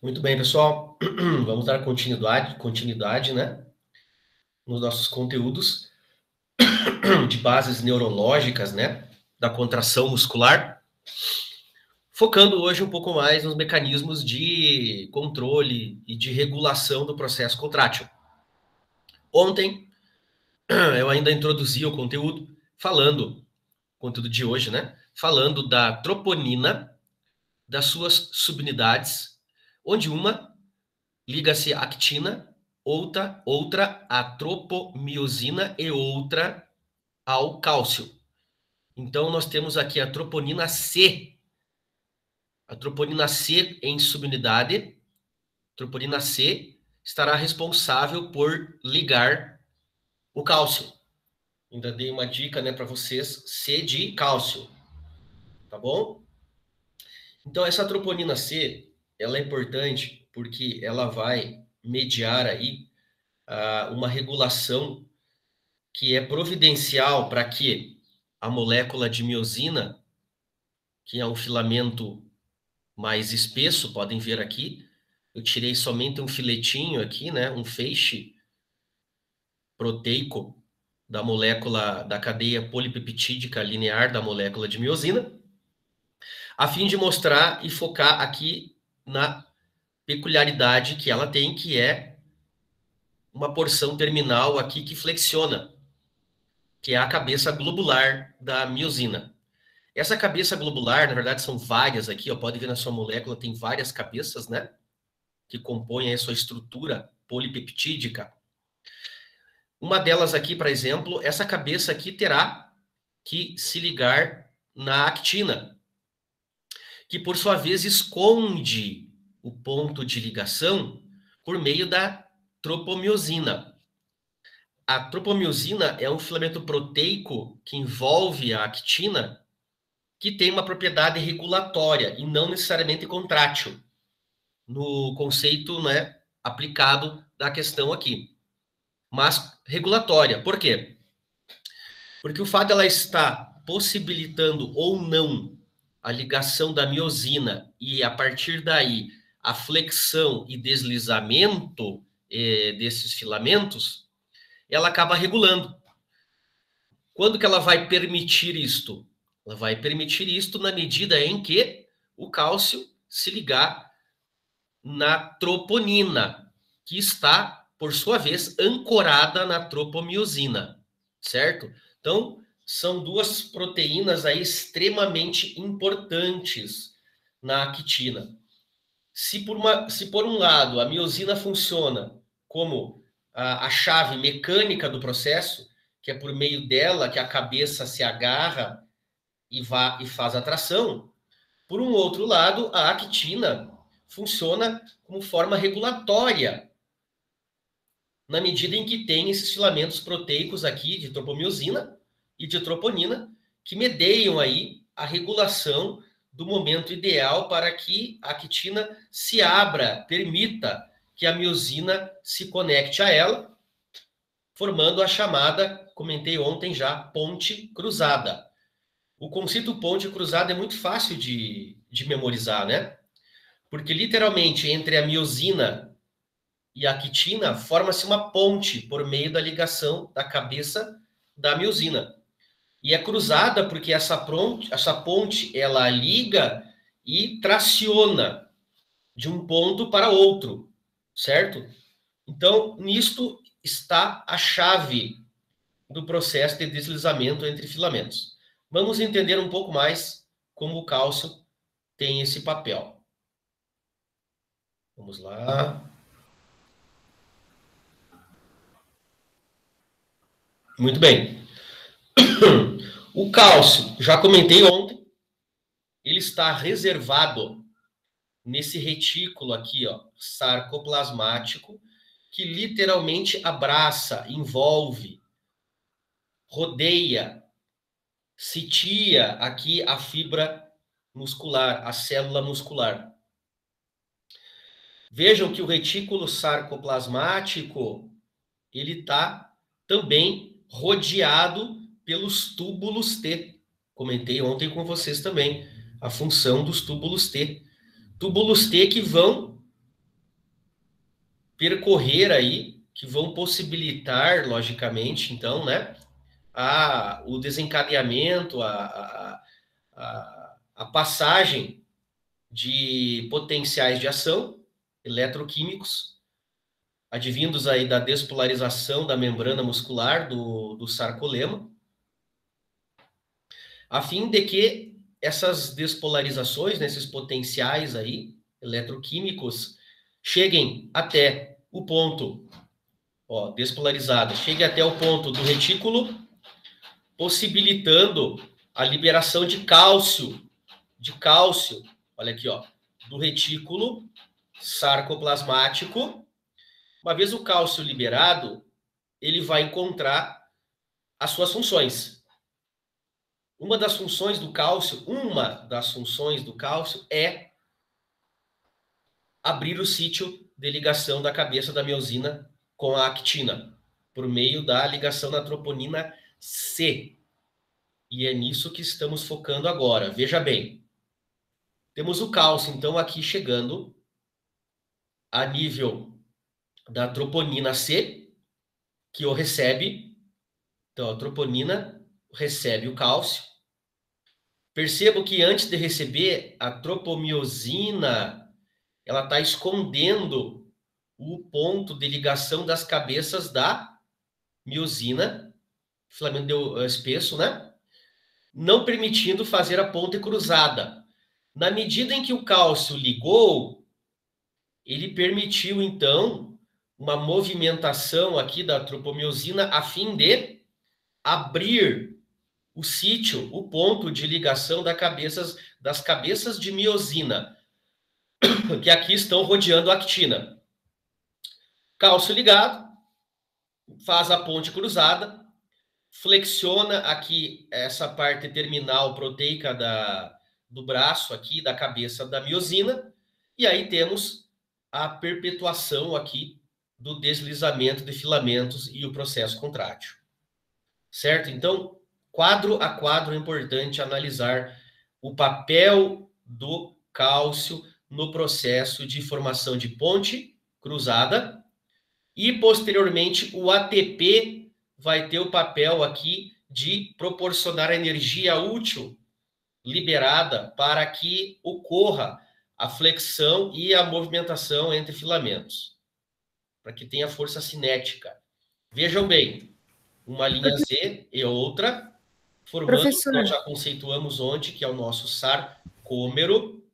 Muito bem, pessoal. Vamos dar continuidade, né, nos nossos conteúdos de bases neurológicas, né, da contração muscular, focando hoje um pouco mais nos mecanismos de controle e de regulação do processo contrátil. Ontem eu ainda introduzi o conteúdo de hoje, né, falando da troponina, das suas subunidades, onde uma liga-se à actina, outra à tropomiosina e outra ao cálcio. Então, nós temos aqui a troponina C. A troponina C em subunidade, troponina C, estará responsável por ligar o cálcio. Ainda dei uma dica, né, para vocês, C de cálcio, tá bom? Então, essa troponina C, ela é importante porque ela vai mediar aí uma regulação que é providencial para que a molécula de miosina, que é um filamento mais espesso, podem ver aqui, eu tirei somente um filetinho aqui, né, um feixe proteico da molécula da cadeia polipeptídica linear da molécula de miosina, a fim de mostrar e focar aqui na peculiaridade que ela tem, que é uma porção terminal aqui que flexiona, que é a cabeça globular da miosina. Essa cabeça globular, na verdade, são várias aqui, ó, pode ver na sua molécula, tem várias cabeças, né, que compõem a sua estrutura polipeptídica. Uma delas aqui, por exemplo, essa cabeça aqui terá que se ligar na actina, que por sua vez esconde o ponto de ligação por meio da tropomiosina. A tropomiosina é um filamento proteico que envolve a actina, que tem uma propriedade regulatória e não necessariamente contrátil, no conceito, né, aplicado da questão aqui, mas regulatória. Por quê? Porque o fato dela estar possibilitando ou não a ligação da miosina e, a partir daí, a flexão e deslizamento desses filamentos, ela acaba regulando. Quando que ela vai permitir isto? Ela vai permitir isto na medida em que o cálcio se ligar na troponina, que está, por sua vez, ancorada na tropomiosina, certo? Então, são duas proteínas aí extremamente importantes na actina. Se por um lado a miosina funciona como a chave mecânica do processo, que é por meio dela que a cabeça se agarra e faz a tração, por um outro lado, a actina funciona como forma regulatória, na medida em que tem esses filamentos proteicos aqui de tropomiosina e de troponina, que medeiam aí a regulação do momento ideal para que a actina se abra, permita que a miosina se conecte a ela, formando a chamada, comentei ontem já, ponte cruzada. O conceito ponte cruzada é muito fácil de memorizar, né? Porque literalmente entre a miosina e a actina forma-se uma ponte por meio da ligação da cabeça da miosina. E é cruzada porque essa ponte ela liga e traciona de um ponto para outro, certo? Então, nisto está a chave do processo de deslizamento entre filamentos. Vamos entender um pouco mais como o cálcio tem esse papel. Vamos lá. Muito bem. O cálcio, já comentei ontem, ele está reservado nesse retículo aqui, ó, sarcoplasmático, que literalmente abraça, envolve, rodeia, sitia aqui a fibra muscular, a célula muscular. Vejam que o retículo sarcoplasmático, ele está também rodeado pelos túbulos T. Comentei ontem com vocês também a função dos túbulos T. Túbulos T que vão percorrer aí, que vão possibilitar, logicamente, então, né, o desencadeamento, a passagem de potenciais de ação eletroquímicos, advindos aí da despolarização da membrana muscular do sarcolema, a fim de que essas despolarizações, né, esses potenciais aí eletroquímicos, cheguem até o ponto, ó, despolarizada, chegue até o ponto do retículo, possibilitando a liberação de cálcio, olha aqui, ó, do retículo sarcoplasmático. Uma vez o cálcio liberado, ele vai encontrar as suas funções. Uma das funções do cálcio é abrir o sítio de ligação da cabeça da miosina com a actina, por meio da ligação na troponina C. E é nisso que estamos focando agora. Veja bem, temos o cálcio, então, aqui chegando a nível da troponina C, que o recebe. Então, a troponina recebe o cálcio. Percebo que antes de receber, a tropomiosina, ela está escondendo o ponto de ligação das cabeças da miosina, filamento espesso, né? Não permitindo fazer a ponte cruzada. Na medida em que o cálcio ligou, ele permitiu, então, uma movimentação aqui da tropomiosina a fim de abrir o sítio, o ponto de ligação das cabeças de miosina, que aqui estão rodeando a actina. Cálcio ligado, faz a ponte cruzada, flexiona aqui essa parte terminal proteica do braço aqui, da cabeça da miosina, e aí temos a perpetuação aqui do deslizamento de filamentos e o processo contrátil. Certo? Então, quadro a quadro é importante analisar o papel do cálcio no processo de formação de ponte cruzada e, posteriormente, o ATP vai ter o papel aqui de proporcionar a energia útil liberada para que ocorra a flexão e a movimentação entre filamentos, para que tenha força cinética. Vejam bem, uma linha Z e outra, formando o que nós já conceituamos ontem, que é o nosso sarcômero.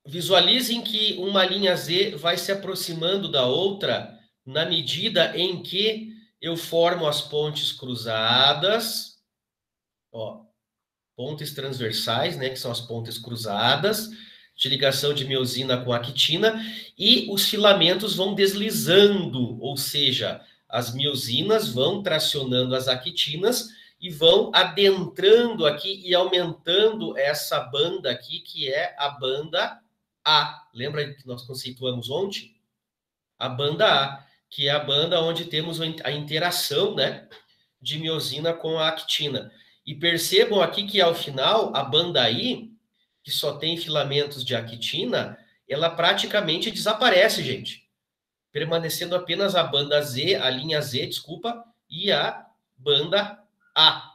Visualizem que uma linha Z vai se aproximando da outra na medida em que eu formo as pontes cruzadas, ó, pontes transversais, né, que são as pontes cruzadas, de ligação de miosina com actina, e os filamentos vão deslizando, ou seja, as miosinas vão tracionando as actinas e vão adentrando aqui e aumentando essa banda aqui, que é a banda A. Lembra que nós conceituamos ontem? A banda A, que é a banda onde temos a interação, né, de miosina com a actina. E percebam aqui que, ao final, a banda I, que só tem filamentos de actina, ela praticamente desaparece, gente. Permanecendo apenas a banda Z, a linha Z, desculpa, e a banda A.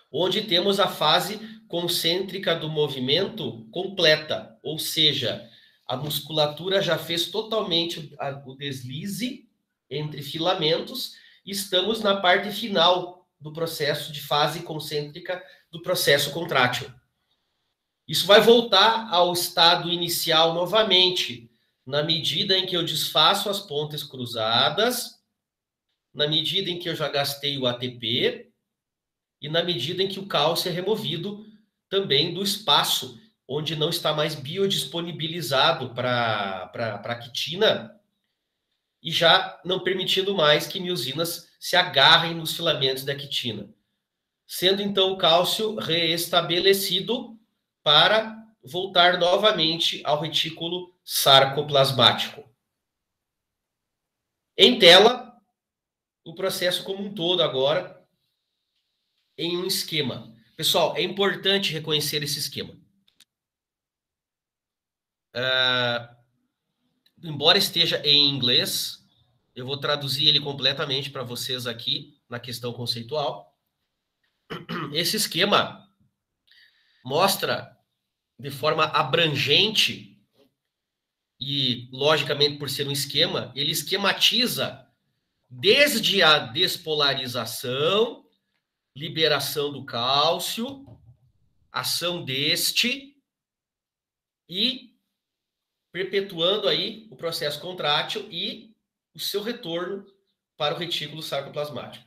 Onde temos a fase concêntrica do movimento completa, ou seja, a musculatura já fez totalmente o deslize entre filamentos e estamos na parte final do processo de fase concêntrica do processo contrátil. Isso vai voltar ao estado inicial novamente, na medida em que eu desfaço as pontes cruzadas, na medida em que eu já gastei o ATP, e na medida em que o cálcio é removido também do espaço, onde não está mais biodisponibilizado para a actina, e já não permitindo mais que miosinas se agarrem nos filamentos da actina. Sendo então o cálcio reestabelecido para voltar novamente ao retículo sarcoplasmático. Em tela, o processo como um todo agora, em um esquema. Pessoal, é importante reconhecer esse esquema. embora esteja em inglês, eu vou traduzir ele completamente para vocês aqui na questão conceitual. Esse esquema mostra de forma abrangente e, logicamente, por ser um esquema, ele esquematiza desde a despolarização, liberação do cálcio, ação deste e perpetuando aí o processo contrátil e o seu retorno para o retículo sarcoplasmático.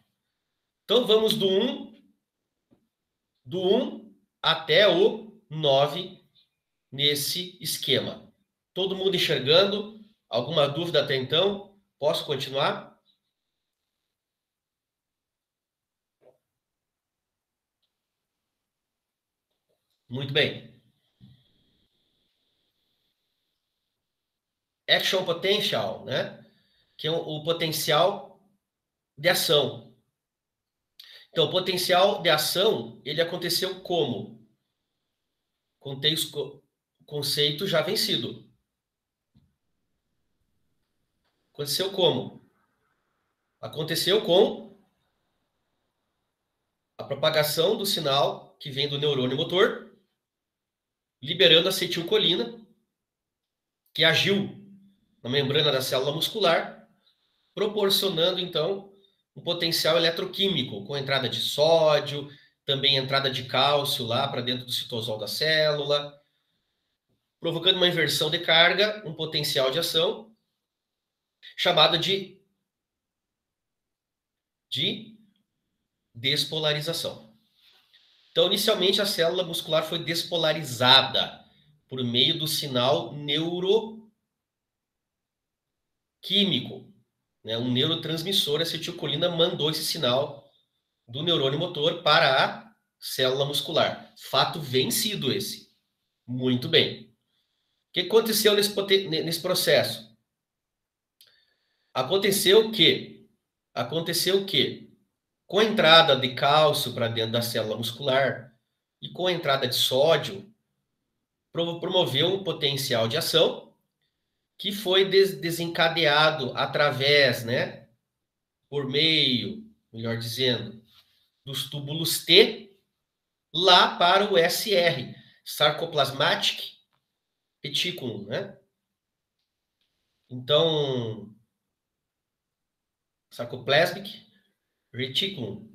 Então vamos do 1 até o 9 nesse esquema. Todo mundo enxergando? Alguma dúvida até então? Posso continuar? Muito bem. Action potential, né? Que é o potencial de ação. Então, o potencial de ação, ele aconteceu como? Conceito já vencido. Aconteceu como? Aconteceu com a propagação do sinal que vem do neurônio motor, liberando acetilcolina, que agiu na membrana da célula muscular, proporcionando, então, um potencial eletroquímico, com entrada de sódio, também entrada de cálcio lá para dentro do citosol da célula, provocando uma inversão de carga, um potencial de ação, chamada de despolarização. Então, inicialmente, a célula muscular foi despolarizada por meio do sinal neuroquímico, né? Um neurotransmissor, a acetilcolina, mandou esse sinal do neurônio motor para a célula muscular. Fato vencido esse. Muito bem. O que aconteceu nesse processo? Aconteceu que, com a entrada de cálcio para dentro da célula muscular e com a entrada de sódio, promoveu um potencial de ação que foi desencadeado através, né, por meio, melhor dizendo, dos túbulos T, lá para o SR, Sarcoplasmatic Reticulum, né? Então, Sarcoplasmic Reticulum,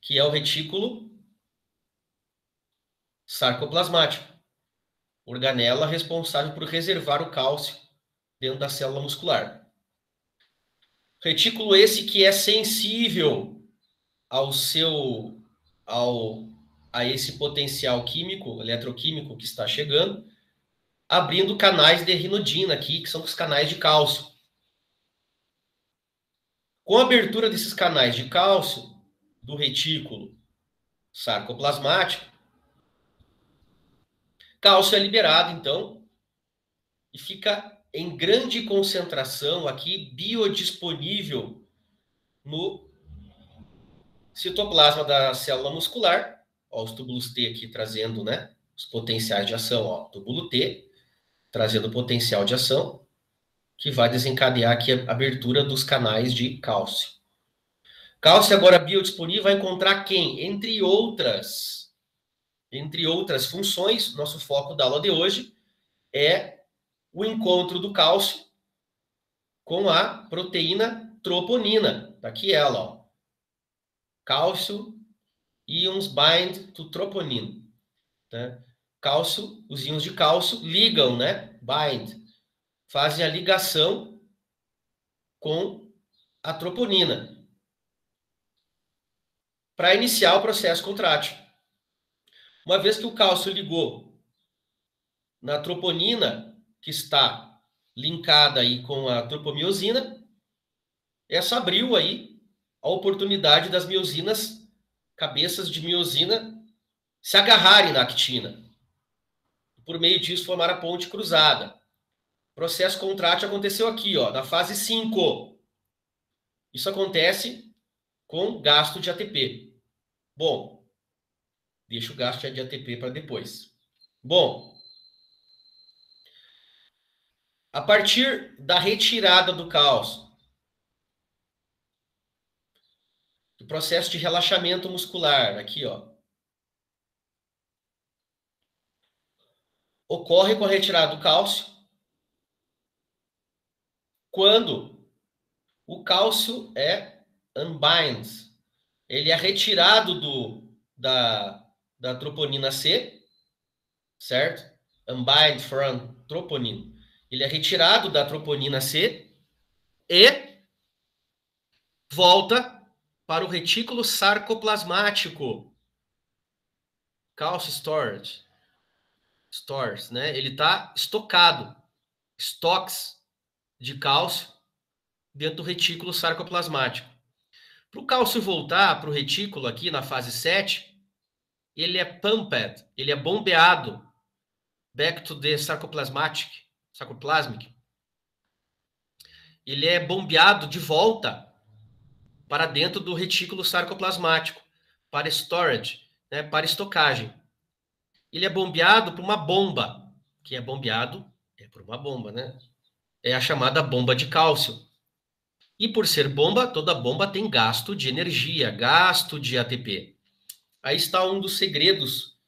que é o retículo sarcoplasmático, organela responsável por reservar o cálcio dentro da célula muscular. Retículo esse que é sensível ao seu a esse potencial químico, eletroquímico que está chegando, abrindo canais de rinodina aqui, que são os canais de cálcio. Com a abertura desses canais de cálcio do retículo sarcoplasmático, cálcio é liberado, então, e fica em grande concentração aqui, biodisponível no citoplasma da célula muscular. Ó, os túbulos T aqui trazendo, né, os potenciais de ação. Ó, túbulo T trazendo o potencial de ação, que vai desencadear aqui a abertura dos canais de cálcio. Cálcio agora biodisponível vai encontrar quem? Entre outras funções, nosso foco da aula de hoje é o encontro do cálcio com a proteína troponina. Tá aqui ela, ó. Cálcio ions bind to troponin. Né? Cálcio, os íons de cálcio ligam, né? Bind, fazem a ligação com a troponina para iniciar o processo contrátil. Uma vez que o cálcio ligou na troponina, que está linkada aí com a tropomiosina, essa abriu aí a oportunidade das miosinas, cabeças de miosina, se agarrarem na actina. Por meio disso, formar a ponte cruzada. O processo contrátil aconteceu aqui, ó, na fase 5. Isso acontece com gasto de ATP. Bom, deixa o gasto de ATP para depois. Bom, A partir da retirada do cálcio, do processo de relaxamento muscular, aqui, ó, ocorre com a retirada do cálcio quando o cálcio é unbind, ele é retirado da troponina C, certo? Unbind from troponin. Ele é retirado da troponina C e volta para o retículo sarcoplasmático. Cálcio stores, né? Ele está estocado, estoques de cálcio dentro do retículo sarcoplasmático. Para o cálcio voltar para o retículo aqui na fase 7, ele é pumped, ele é bombeado back to the sarcoplasmic. Ele é bombeado de volta para dentro do retículo sarcoplasmático, para storage, né, para estocagem. Ele é bombeado por uma bomba. Quem é bombeado é por uma bomba, né? É a chamada bomba de cálcio. E por ser bomba, toda bomba tem gasto de energia, gasto de ATP. Aí está um dos segredos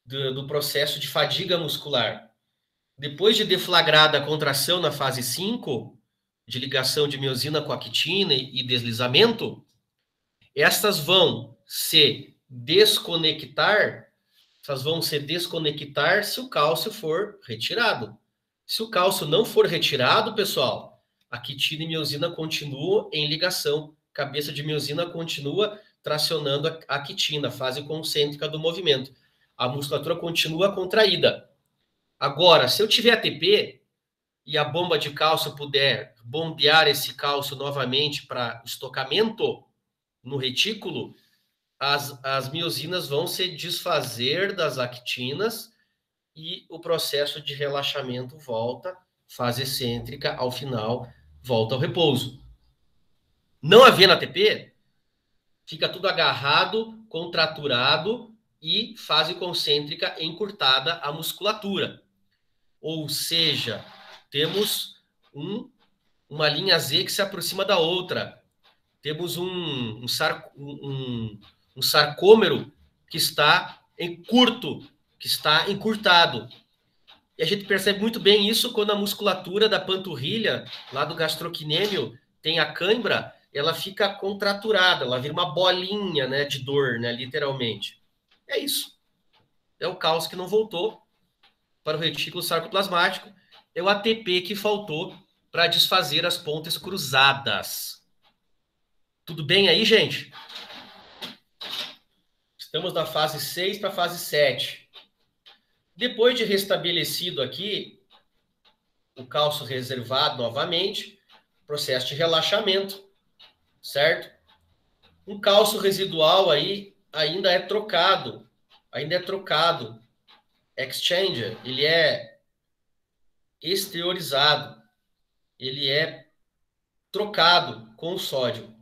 do processo de fadiga muscular. Depois de deflagrada a contração na fase 5, de ligação de miosina com actina e deslizamento, estas vão se desconectar, se o cálcio for retirado. Se o cálcio não for retirado, pessoal, a quitina e miosina continuam em ligação, cabeça de miosina continua tracionando a quitina, fase concêntrica do movimento. A musculatura continua contraída. Agora, se eu tiver ATP e a bomba de cálcio puder bombear esse cálcio novamente para estocamento no retículo, as miosinas vão se desfazer das actinas e o processo de relaxamento volta, fase excêntrica, ao final, volta ao repouso. Não havendo ATP, fica tudo agarrado, contraturado e fase concêntrica encurtada a musculatura. Ou seja, temos uma linha Z que se aproxima da outra. Temos um sarcômero que está em curto, que está encurtado. E a gente percebe muito bem isso quando a musculatura da panturrilha, lá do gastrocnêmio, tem a cãibra, ela fica contraturada, ela vira uma bolinha, né, de dor, né, literalmente. É isso. É o cálcio que não voltou para o retículo sarcoplasmático, é o ATP que faltou para desfazer as pontes cruzadas. Tudo bem aí, gente? Estamos na fase 6 para a fase 7. Depois de restabelecido aqui o cálcio reservado novamente, processo de relaxamento, certo? Um cálcio residual aí ainda é trocado, exchanger, ele é exteriorizado, ele é trocado com o sódio.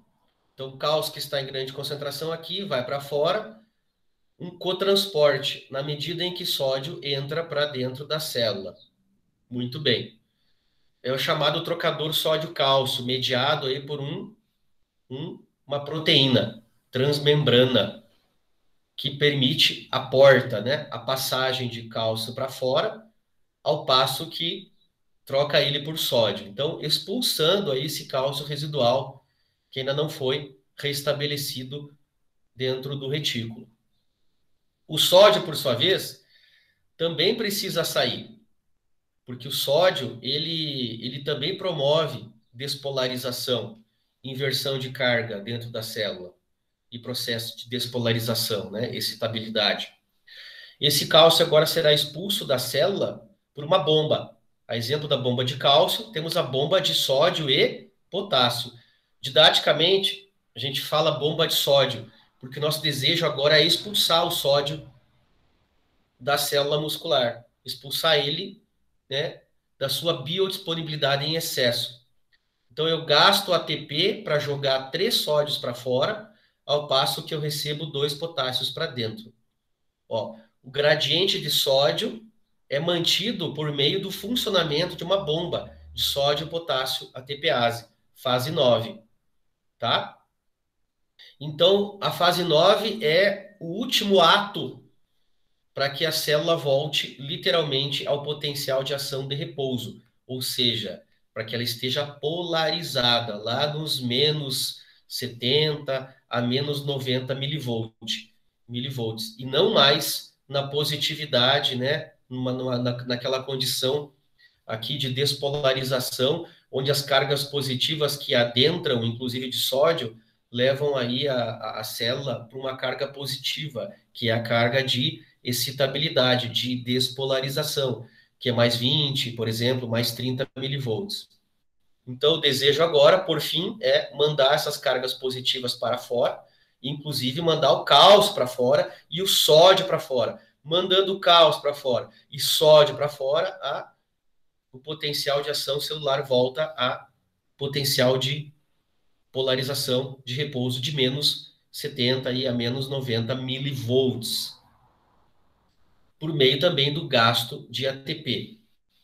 Então, o cálcio que está em grande concentração aqui vai para fora, um cotransporte, na medida em que sódio entra para dentro da célula. Muito bem. É o chamado trocador sódio-cálcio, mediado aí por uma proteína transmembrana, que permite a porta, né, a passagem de cálcio para fora, ao passo que troca ele por sódio. Então, expulsando aí esse cálcio residual, que ainda não foi restabelecido dentro do retículo. O sódio, por sua vez, também precisa sair, porque o sódio, ele também promove despolarização, inversão de carga dentro da célula e processo de despolarização, né, excitabilidade. Esse cálcio agora será expulso da célula por uma bomba. A exemplo da bomba de cálcio, temos a bomba de sódio e potássio. Didaticamente, a gente fala bomba de sódio, porque nosso desejo agora é expulsar o sódio da célula muscular, expulsar ele, né, da sua biodisponibilidade em excesso. Então eu gasto ATP para jogar 3 sódios para fora, ao passo que eu recebo 2 potássios para dentro. Ó, o gradiente de sódio é mantido por meio do funcionamento de uma bomba de sódio e potássio ATPase, fase 9, tá? Então, a fase 9 é o último ato para que a célula volte literalmente ao potencial de ação de repouso, ou seja, para que ela esteja polarizada lá nos menos 70 a menos 90 milivolts, e não mais na positividade, né, naquela condição aqui de despolarização, onde as cargas positivas que adentram, inclusive de sódio, levam aí a célula para uma carga positiva, que é a carga de excitabilidade, de despolarização, que é mais 20, por exemplo, mais 30 milivolts. Então, o desejo agora, por fim, é mandar essas cargas positivas para fora, inclusive mandar o cálcio para fora e o sódio para fora. Mandando o cálcio para fora e sódio para fora, o potencial de ação celular volta a potencial de polarização de repouso de menos 70 e a menos 90 milivolts, por meio também do gasto de ATP.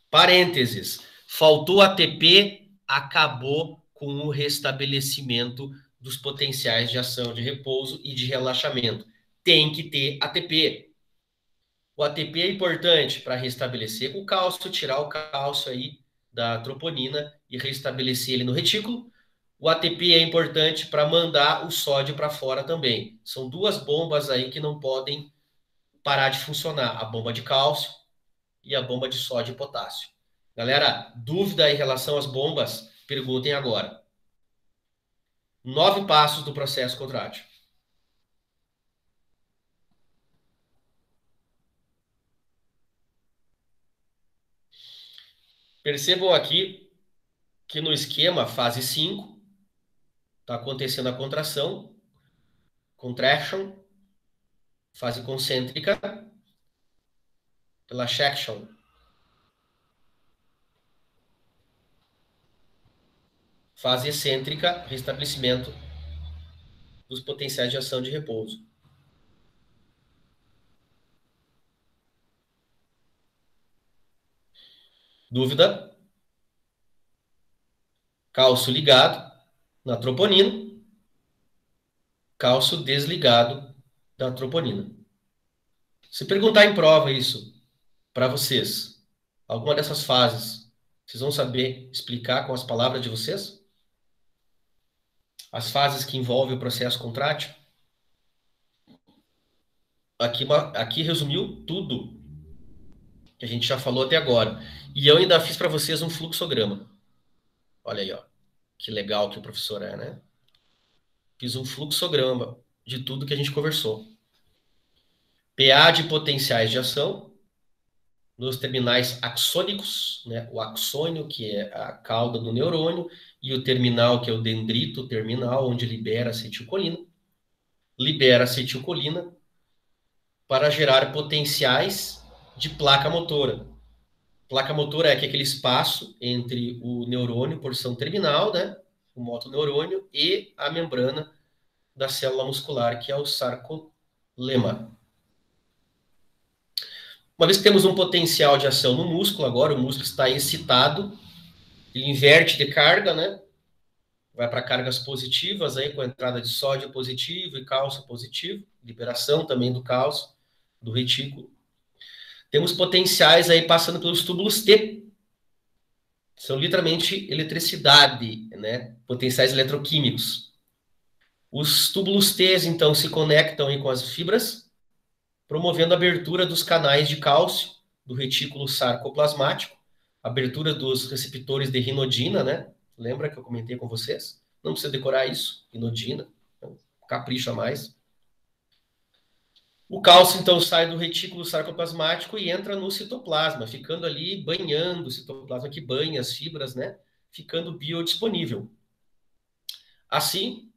Parênteses, faltou ATP, acabou com o restabelecimento dos potenciais de ação de repouso e de relaxamento. Tem que ter ATP. O ATP é importante para restabelecer o cálcio, tirar o cálcio aí da troponina e restabelecer ele no retículo. O ATP é importante para mandar o sódio para fora também. São duas bombas aí que não podem parar de funcionar, a bomba de cálcio e a bomba de sódio e potássio. Galera, dúvida em relação às bombas? Perguntem agora. 9 passos do processo contrátil. Percebam aqui que no esquema fase 5 está acontecendo a contração, contraction, fase concêntrica, relaxation. Fase excêntrica, restabelecimento dos potenciais de ação de repouso. Dúvida? Cálcio ligado na troponina, cálcio desligado da troponina. Se perguntar em prova isso para vocês, alguma dessas fases, vocês vão saber explicar com as palavras de vocês? As fases que envolvem o processo contrátil? Aqui resumiu tudo que a gente já falou até agora. E eu ainda fiz para vocês um fluxograma. Olha aí, ó. Que legal que o professor é, né? Fiz um fluxograma de tudo que a gente conversou. PA de potenciais de ação nos terminais axônicos, né? O axônio, que é a cauda do neurônio, e o terminal, que é o dendrito terminal, onde libera acetilcolina. Libera acetilcolina para gerar potenciais de placa motora. Placa motora é aquele espaço entre o neurônio, porção terminal, né? O motoneurônio, e a membrana da célula muscular, que é o sarcolema. Uma vez que temos um potencial de ação no músculo, agora o músculo está excitado, ele inverte de carga, né? Vai para cargas positivas, aí com a entrada de sódio positivo e cálcio positivo, liberação também do cálcio, do retículo. Temos potenciais aí passando pelos túbulos T. São literalmente eletricidade, né? Potenciais eletroquímicos. Os túbulos T, então, se conectam aí com as fibras, promovendo a abertura dos canais de cálcio do retículo sarcoplasmático, abertura dos receptores de rinodina, né? Lembra que eu comentei com vocês? Não precisa decorar isso, rinodina, então, capricha mais. O cálcio, então, sai do retículo sarcoplasmático e entra no citoplasma, ficando ali banhando o citoplasma, que banha as fibras, né? Ficando biodisponível. Assim,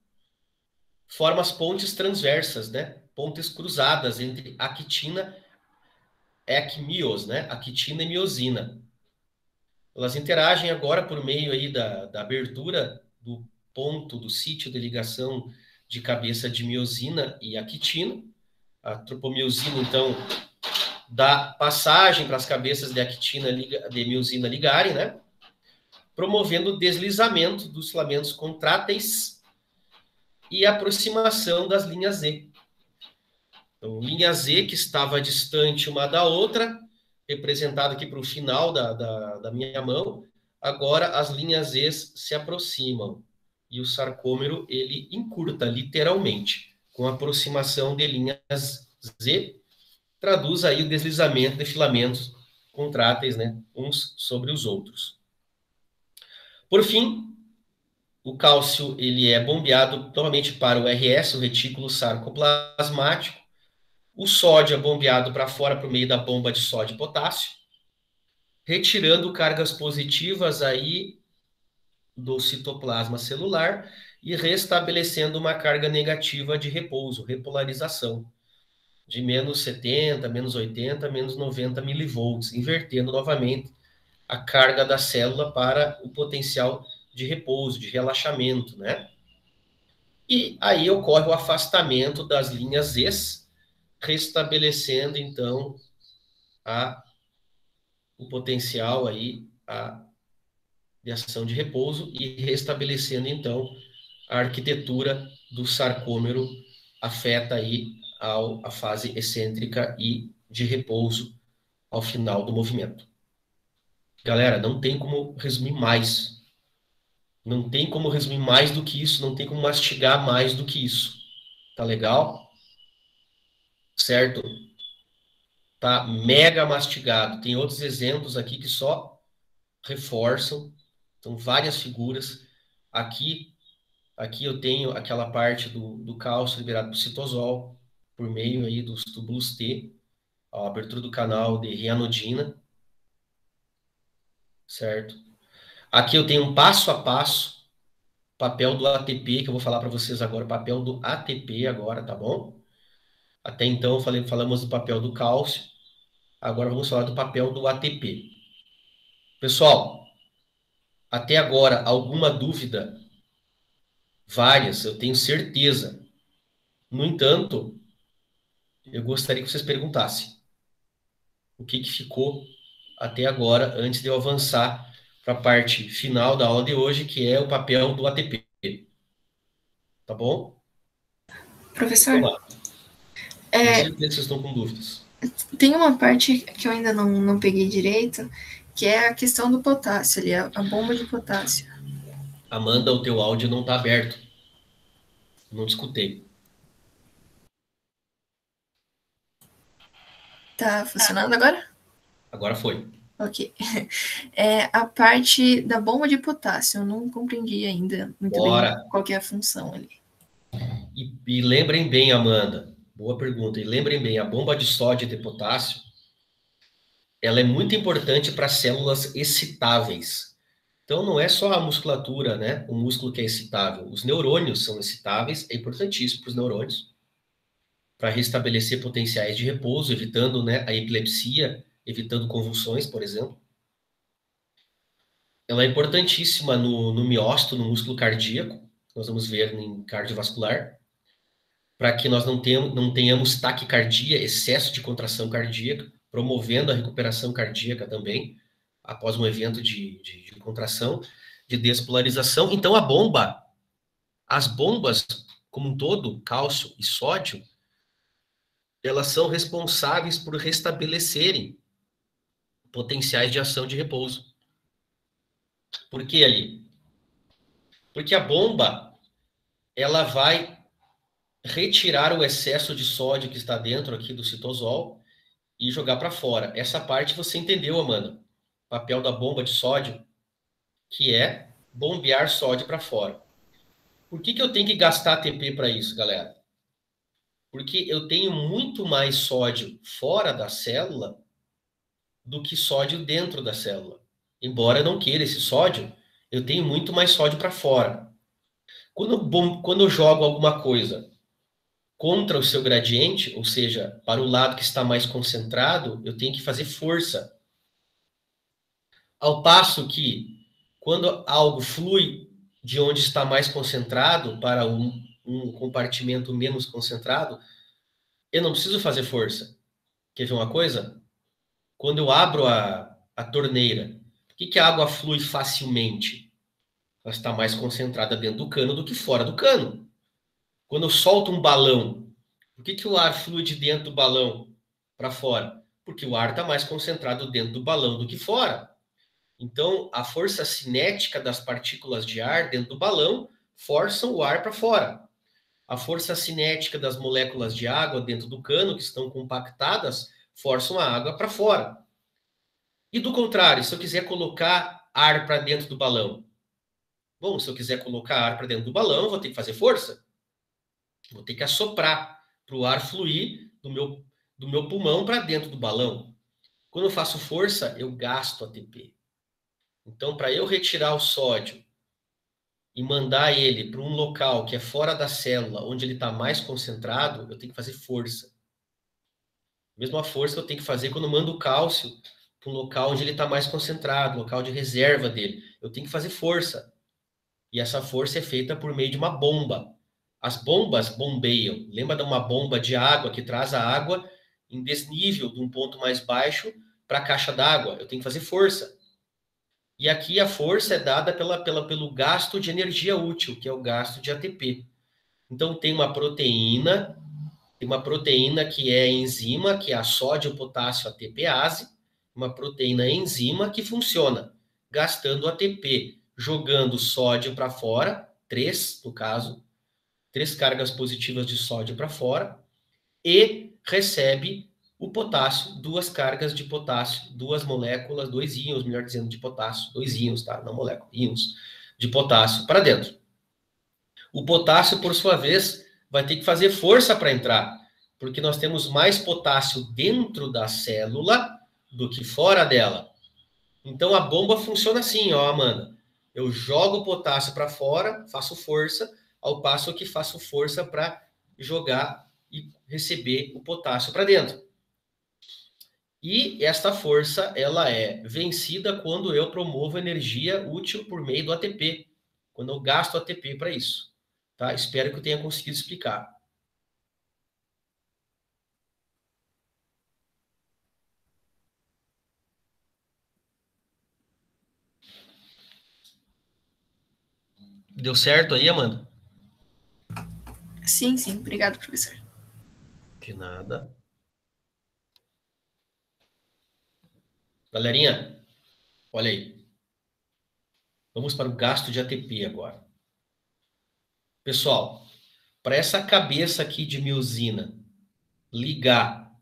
forma as pontes transversas, né? Pontes cruzadas entre actina e acmios, né? Actina e miosina. Elas interagem agora por meio aí da abertura do ponto, do sítio de ligação de cabeça de miosina e actina. A tropomiosina, então, da passagem para as cabeças de actina de miosina ligarem, né? Promovendo o deslizamento dos filamentos contráteis e aproximação das linhas Z. Então, linha Z, que estava distante uma da outra, representada aqui para o final da minha mão, agora as linhas Z se aproximam. E o sarcômero, ele encurta, literalmente, com a aproximação de linhas Z, traduz aí o deslizamento de filamentos contráteis, né, uns sobre os outros. Por fim, o cálcio ele é bombeado novamente para o RS, o retículo sarcoplasmático. O sódio é bombeado para fora por meio da bomba de sódio e potássio, retirando cargas positivas aí do citoplasma celular e restabelecendo uma carga negativa de repouso, repolarização, de menos 70, menos 80, menos 90 milivolts, invertendo novamente a carga da célula para o potencial de repouso, de relaxamento, né? E aí ocorre o afastamento das linhas Z, restabelecendo, então, o potencial aí de ação de repouso e restabelecendo, então, a arquitetura do sarcômero afeta aí a fase excêntrica e de repouso ao final do movimento. Galera, não tem como resumir mais. Não tem como resumir mais do que isso, não tem como mastigar mais do que isso. Tá legal? Certo? Tá mega mastigado. Tem outros exemplos aqui que só reforçam. São várias figuras. Aqui eu tenho aquela parte do cálcio liberado por citosol, por meio aí dos túbulos T, a abertura do canal de rianodina, certo? Aqui eu tenho um passo a passo, papel do ATP, que eu vou falar para vocês agora, papel do ATP agora, tá bom? Até então falamos do papel do cálcio, agora vamos falar do papel do ATP. Pessoal, até agora, alguma dúvida? Várias, eu tenho certeza. No entanto, eu gostaria que vocês perguntassem o que ficou até agora, antes de eu avançar para a parte final da aula de hoje, que é o papel do ATP. Tá bom? Professor, Vamos lá. Tenho certeza que vocês estão com dúvidas. Tem uma parte que eu ainda não peguei direito, que é a questão do potássio ali, a bomba de potássio. Amanda, o teu áudio não está aberto. Não te escutei. Tá funcionando agora? Agora foi. Ok. É a parte da bomba de potássio. Eu não compreendi ainda muito bem qual que é a função ali. E lembrem bem, Amanda, boa pergunta. E lembrem bem, a bomba de sódio e de potássio, ela é muito importante para células excitáveis. Então, não é só a musculatura, né? O músculo que é excitável. Os neurônios são excitáveis, é importantíssimo para os neurônios, para restabelecer potenciais de repouso, evitando, né, a epilepsia, evitando convulsões, por exemplo. Ela é importantíssima no miócito, no músculo cardíaco, nós vamos ver em cardiovascular, para que nós não tenhamos taquicardia, excesso de contração cardíaca, promovendo a recuperação cardíaca também, após um evento de contração, de despolarização. Então, as bombas, como um todo, cálcio e sódio, elas são responsáveis por restabelecerem potenciais de ação de repouso. Por que ali? Porque a bomba, ela vai retirar o excesso de sódio que está dentro aqui do citosol e jogar para fora. Essa parte você entendeu, Amanda? O papel da bomba de sódio, que é bombear sódio para fora. Por que eu tenho que gastar ATP para isso, galera? Porque eu tenho muito mais sódio fora da célula do que sódio dentro da célula. Embora eu não queira esse sódio, eu tenho muito mais sódio para fora. Quando eu jogo alguma coisa contra o seu gradiente, ou seja, para o lado que está mais concentrado, eu tenho que fazer força. Ao passo que, quando algo flui de onde está mais concentrado para um compartimento menos concentrado, eu não preciso fazer força. Quer ver uma coisa? Quando eu abro a torneira, por que a água flui facilmente? Ela está mais concentrada dentro do cano do que fora do cano. Quando eu solto um balão, por que o ar flui de dentro do balão para fora? Porque o ar está mais concentrado dentro do balão do que fora. Então, a força cinética das partículas de ar dentro do balão forçam o ar para fora. A força cinética das moléculas de água dentro do cano, que estão compactadas, forçam a água para fora. E do contrário, se eu quiser colocar ar para dentro do balão? Bom, se eu quiser colocar ar para dentro do balão, eu vou ter que fazer força. Vou ter que assoprar para o ar fluir do meu pulmão para dentro do balão. Quando eu faço força, eu gasto ATP. Então, para eu retirar o sódio e mandar ele para um local que é fora da célula, onde ele está mais concentrado, eu tenho que fazer força. Mesma força que eu tenho que fazer quando eu mando o cálcio para um local onde ele está mais concentrado, local de reserva dele. Eu tenho que fazer força. E essa força é feita por meio de uma bomba. As bombas bombeiam. Lembra de uma bomba de água que traz a água em desnível de um ponto mais baixo para a caixa d'água? Eu tenho que fazer força. E aqui a força é dada pelo gasto de energia útil, que é o gasto de ATP. Então tem uma proteína que é enzima, que é a sódio-potássio ATPase, uma proteína enzima que funciona gastando ATP, jogando sódio para fora, 3 no caso, 3 cargas positivas de sódio para fora, e recebe o potássio, 2 cargas de potássio, 2 moléculas, 2 íons, melhor dizendo, de potássio, 2 íons, tá? Não molécula, íons de potássio para dentro. O potássio, por sua vez, vai ter que fazer força para entrar, porque nós temos mais potássio dentro da célula do que fora dela. Então a bomba funciona assim, ó, Amanda. Eu jogo o potássio para fora, faço força, ao passo que faço força para jogar e receber o potássio para dentro. E esta força, ela é vencida quando eu promovo energia útil por meio do ATP, quando eu gasto ATP para isso. Tá? Espero que eu tenha conseguido explicar. Deu certo aí, Amanda? Sim, sim. Obrigado, professor. De nada. Galerinha, olha aí. Vamos para o gasto de ATP agora. Pessoal, para essa cabeça aqui de miosina ligar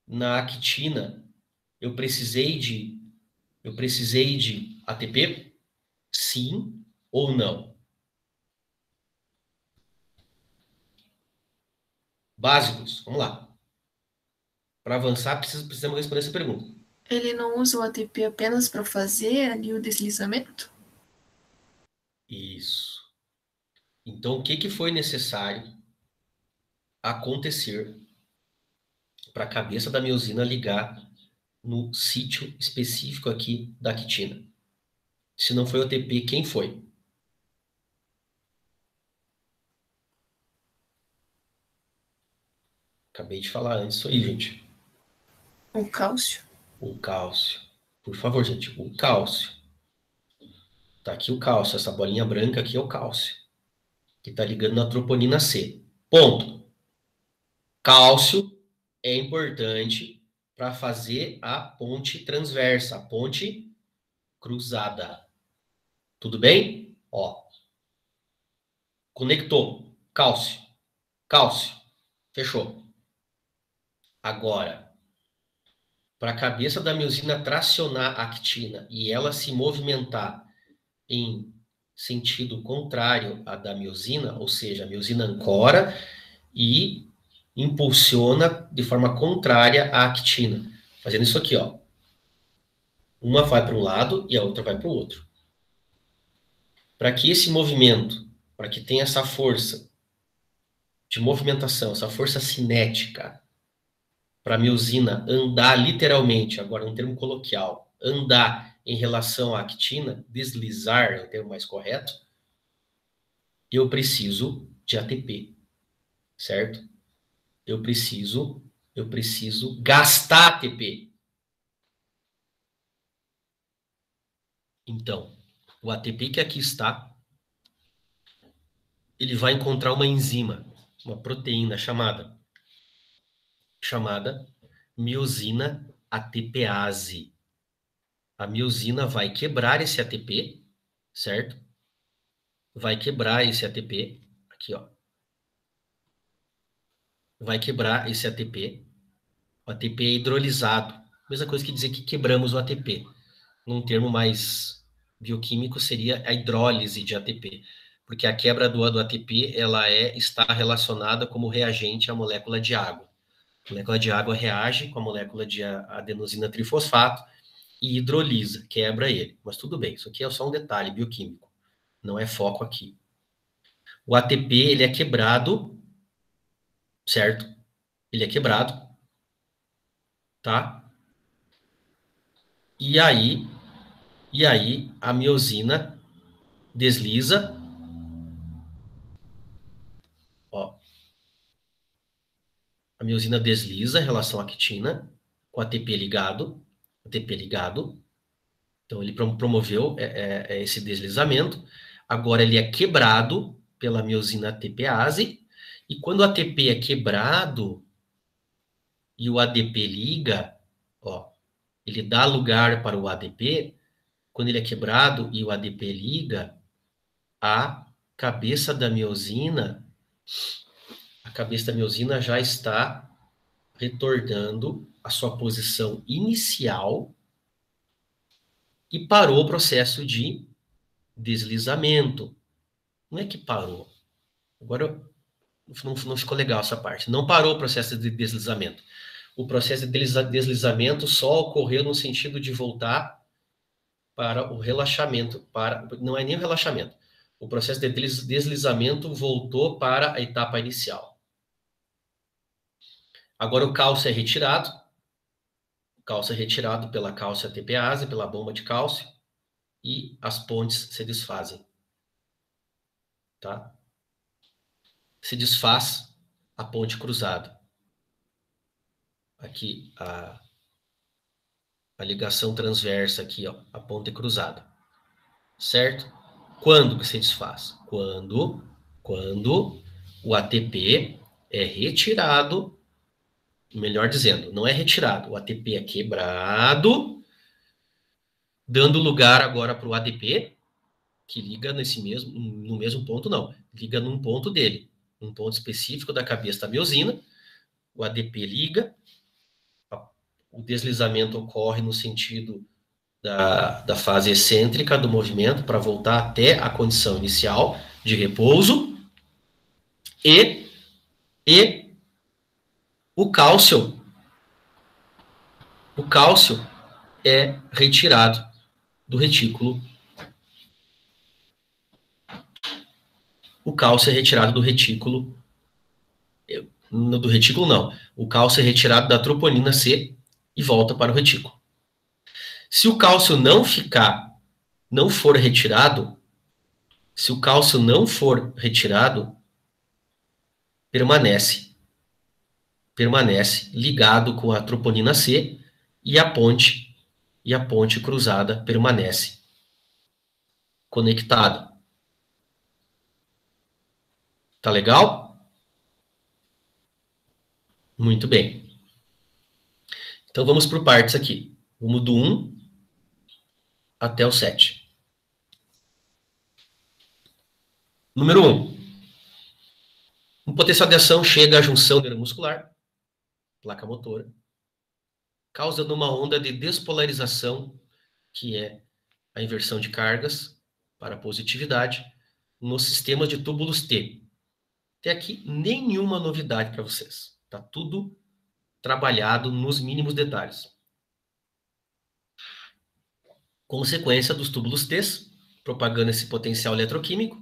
na actina, eu precisei de ATP? Sim ou não? Básicos, vamos lá. Para avançar, precisamos responder essa pergunta. Ele não usa o ATP apenas para fazer ali o deslizamento? Isso. Então, o que foi necessário acontecer para a cabeça da miosina ligar no sítio específico aqui da actina? Se não foi o ATP, quem foi? Acabei de falar antes isso aí, gente. O cálcio? O cálcio. Por favor, gente, o cálcio. Tá aqui o cálcio, essa bolinha branca aqui é o cálcio, que tá ligando na troponina C. Ponto. Cálcio é importante para fazer a ponte transversa, a ponte cruzada. Tudo bem? Ó. Conectou. Cálcio. Cálcio. Fechou. Agora, para a cabeça da miosina tracionar a actina e ela se movimentar em sentido contrário à da miosina, ou seja, a miosina ancora e impulsiona de forma contrária à actina, fazendo isso aqui, ó. Uma vai para um lado e a outra vai para o outro. Para que esse movimento, para que tenha essa força de movimentação, essa força cinética, para a miosina andar literalmente, agora um termo coloquial, andar em relação à actina, deslizar é o termo mais correto, eu preciso de ATP, certo? Eu preciso gastar ATP. Então, o ATP que aqui está, ele vai encontrar uma enzima, uma proteína chamada miosina ATPase. A miosina vai quebrar esse ATP, certo? Vai quebrar esse ATP, aqui, ó. Vai quebrar esse ATP. O ATP é hidrolisado. Mesma coisa que dizer que quebramos o ATP. Num termo mais bioquímico, seria a hidrólise de ATP. Porque a quebra do ATP, ela está relacionada como reagente à molécula de água. A molécula de água reage com a molécula de adenosina trifosfato e hidrolisa, quebra ele. Mas tudo bem, isso aqui é só um detalhe bioquímico. Não é foco aqui. O ATP, ele é quebrado, certo? Ele é quebrado, tá? E aí a miosina desliza, ó. A miosina desliza em relação à quitina, com ATP ligado. Então, ele promoveu esse deslizamento. Agora, ele é quebrado pela miosina ATPase. E quando o ATP é quebrado e o ADP liga, ó, ele dá lugar para o ADP. Quando ele é quebrado e o ADP liga, a cabeça da miosina já está retornando à sua posição inicial e parou o processo de deslizamento. Não é que parou. Agora não ficou legal essa parte. Não parou o processo de deslizamento. O processo de deslizamento só ocorreu no sentido de voltar para o relaxamento. Não é nem o relaxamento. O processo de deslizamento voltou para a etapa inicial. Agora o cálcio é retirado. O cálcio é retirado pela cálcio ATPase, pela bomba de cálcio, e as pontes se desfazem. Tá? Se desfaz a ponte cruzada. Aqui, a ligação transversa aqui, ó, a ponte cruzada. Certo? Quando que se desfaz? Quando o ATP é retirado, melhor dizendo, não é retirado, o ATP é quebrado, dando lugar agora para o ADP, que liga no mesmo ponto, não. Liga num ponto dele, um ponto específico da cabeça da miosina. O ADP liga, o deslizamento ocorre no sentido da fase excêntrica do movimento para voltar até a condição inicial de repouso. E o cálcio é retirado do retículo. O cálcio é retirado do retículo. Do retículo não. O cálcio é retirado da troponina C e volta para o retículo. Se o cálcio não for retirado, permanece ligado com a troponina C e a ponte cruzada permanece conectada. Tá legal? Muito bem. Então vamos por partes aqui. Vamos do 1 até o 7. Número 1. Um potencial de ação chega à junção neuromuscular, placa motora, causando uma onda de despolarização, que é a inversão de cargas para a positividade, nos sistemas de túbulos T. Até aqui, nenhuma novidade para vocês. Está tudo trabalhado nos mínimos detalhes. Consequência dos túbulos T, propagando esse potencial eletroquímico,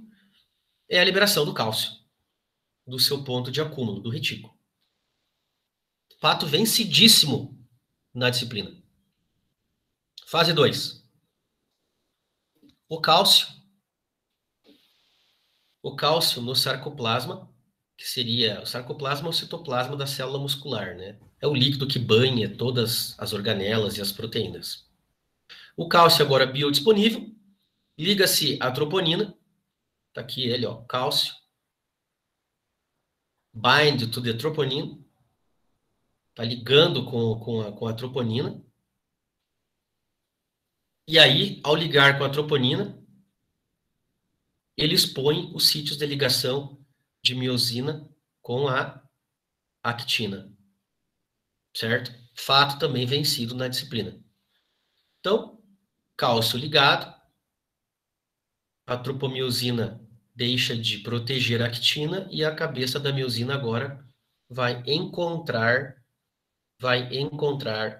é a liberação do cálcio, do seu ponto de acúmulo, do retículo. Fato vencidíssimo na disciplina. Fase 2. O cálcio no sarcoplasma, que seria o sarcoplasma ou citoplasma da célula muscular, né? É o líquido que banha todas as organelas e as proteínas. O cálcio agora biodisponível, Liga-se a troponina, tá aqui ele, ó, cálcio, bind to the troponin, tá ligando com a troponina. E aí, ao ligar com a troponina, ele expõe os sítios de ligação de miosina com a actina. Certo? Fato também vencido na disciplina. Então, cálcio ligado, a tropomiosina deixa de proteger a actina e a cabeça da miosina agora vai encontrar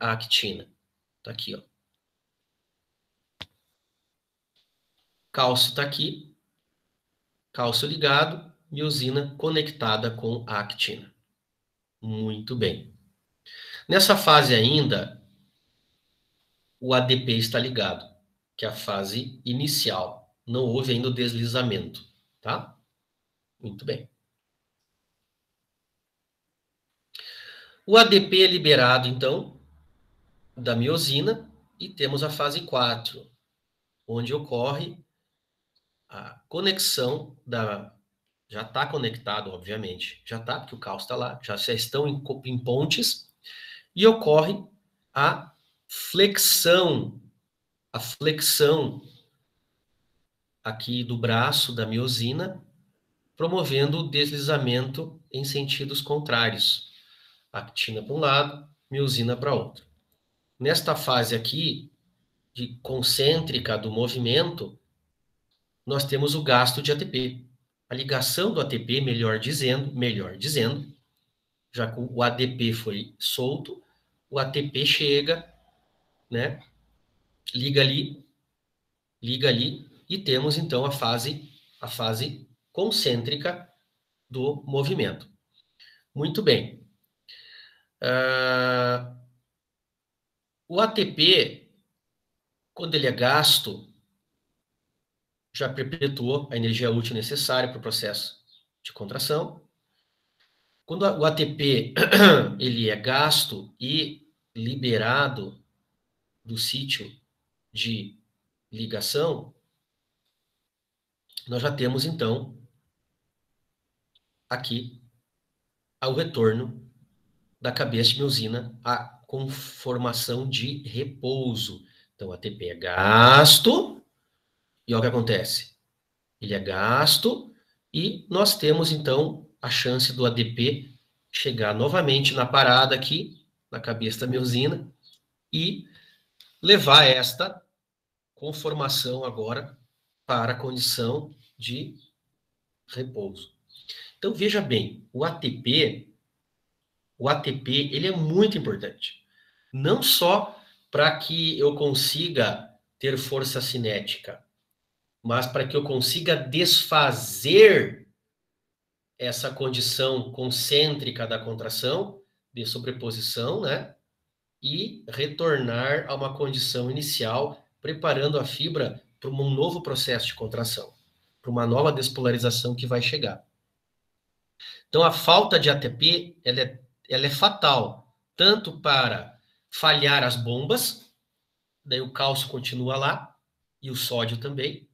a actina. Tá aqui, ó. Cálcio tá aqui, cálcio ligado, miosina conectada com a actina. Muito bem. Nessa fase ainda, o ADP está ligado, que é a fase inicial. Não houve ainda o deslizamento, tá? Muito bem. O ADP é liberado, então, da miosina, e temos a fase 4, onde ocorre a conexão da... Já está conectado, obviamente. Já está, porque o cálcio está lá. Já estão em pontes. E ocorre a flexão aqui do braço da miosina, promovendo o deslizamento em sentidos contrários. Actina para um lado, miosina para outro. Nesta fase aqui, de concêntrica do movimento, nós temos o gasto de ATP. A ligação do ATP, melhor dizendo, já que o ADP foi solto, o ATP chega, né? Liga ali, e temos então a fase concêntrica do movimento. Muito bem. O ATP, quando ele é gasto, já perpetuou a energia útil necessária para o processo de contração. Quando o ATP ele é gasto e liberado do sítio de ligação, nós já temos, então, aqui o retorno da cabeça de miosina à conformação de repouso. Então, o ATP é gasto, e olha o que acontece. Ele é gasto, e nós temos, então, a chance do ADP chegar novamente na parada aqui, na cabeça da miosina, e levar esta conformação agora para a condição de repouso. Então, veja bem, o ATP ele é muito importante. Não só para que eu consiga ter força cinética, mas para que eu consiga desfazer essa condição concêntrica da contração, de sobreposição, né? E retornar a uma condição inicial, preparando a fibra para um novo processo de contração, para uma nova despolarização que vai chegar. Então, a falta de ATP, ela é fatal, tanto para falhar as bombas, daí o cálcio continua lá, e o sódio também.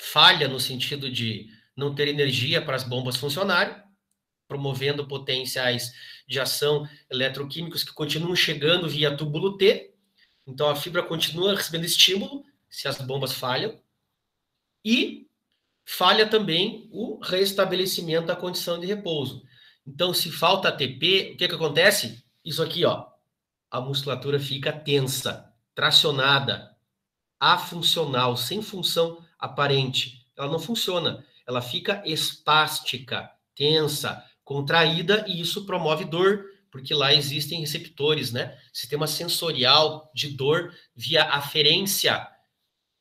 Falha no sentido de não ter energia para as bombas funcionarem, promovendo potenciais de ação eletroquímicos que continuam chegando via túbulo T. Então, a fibra continua recebendo estímulo se as bombas falham. E falha também o restabelecimento da condição de repouso. Então, se falta ATP, o que acontece? Isso aqui, ó, a musculatura fica tensa, tracionada, afuncional, sem função aparente. Ela não funciona, ela fica espástica, tensa, contraída, e isso promove dor, porque lá existem receptores, né? Sistema sensorial de dor via aferência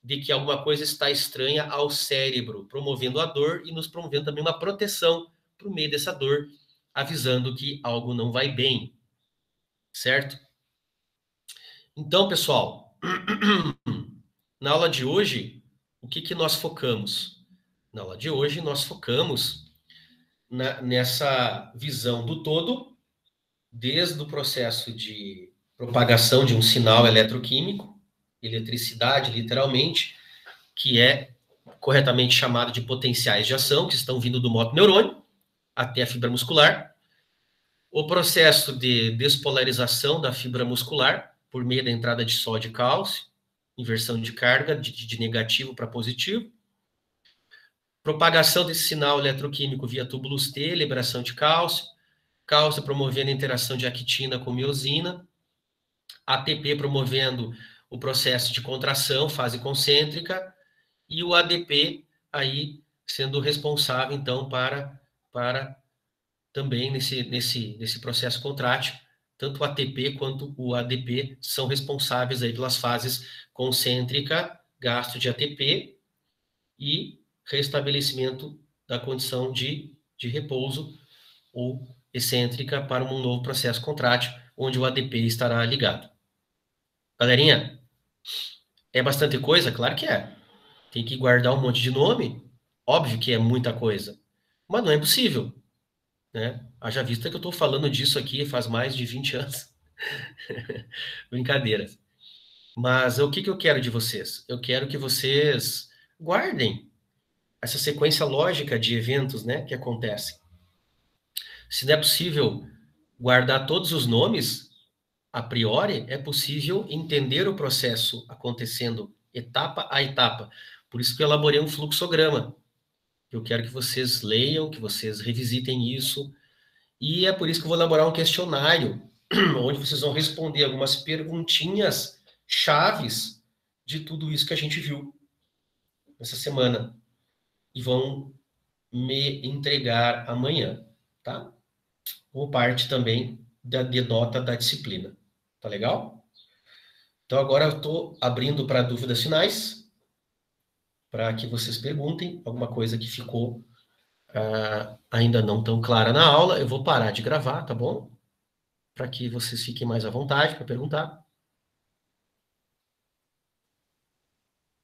de que alguma coisa está estranha ao cérebro, promovendo a dor e nos promovendo também uma proteção por meio dessa dor, avisando que algo não vai bem, certo? Então, pessoal, na aula de hoje, o que nós focamos? Na aula de hoje, nós focamos nessa visão do todo, desde o processo de propagação de um sinal eletroquímico, eletricidade, literalmente, que é corretamente chamado de potenciais de ação, que estão vindo do motoneurônio até a fibra muscular. O processo de despolarização da fibra muscular, por meio da entrada de sódio e cálcio, inversão de carga, de negativo para positivo. Propagação desse sinal eletroquímico via túbulos T, liberação de cálcio. Cálcio promovendo a interação de actina com miosina. ATP promovendo o processo de contração, fase concêntrica. E o ADP aí sendo responsável, então, para também nesse processo contrátil, tanto o ATP quanto o ADP são responsáveis aí pelas fases concêntrica, gasto de ATP e restabelecimento da condição de repouso ou excêntrica para um novo processo contrátil, onde o ADP estará ligado. Galerinha, é bastante coisa? Claro que é. Tem que guardar um monte de nome? Óbvio que é muita coisa, mas não é impossível, né? Haja vista que eu estou falando disso aqui faz mais de 20 anos. Brincadeira. Mas o que eu quero de vocês? Eu quero que vocês guardem essa sequência lógica de eventos, né, que acontecem. Se não é possível guardar todos os nomes, a priori, é possível entender o processo acontecendo etapa a etapa. Por isso que eu elaborei um fluxograma. Eu quero que vocês leiam, que vocês revisitem isso. E é por isso que eu vou elaborar um questionário, onde vocês vão responder algumas perguntinhas chaves de tudo isso que a gente viu essa semana. E vão me entregar amanhã, tá? Como parte também de nota da disciplina. Tá legal? Então, agora eu estou abrindo para dúvidas finais, para que vocês perguntem alguma coisa que ficou ainda não tão clara na aula. Eu vou parar de gravar, tá bom? Para que vocês fiquem mais à vontade para perguntar.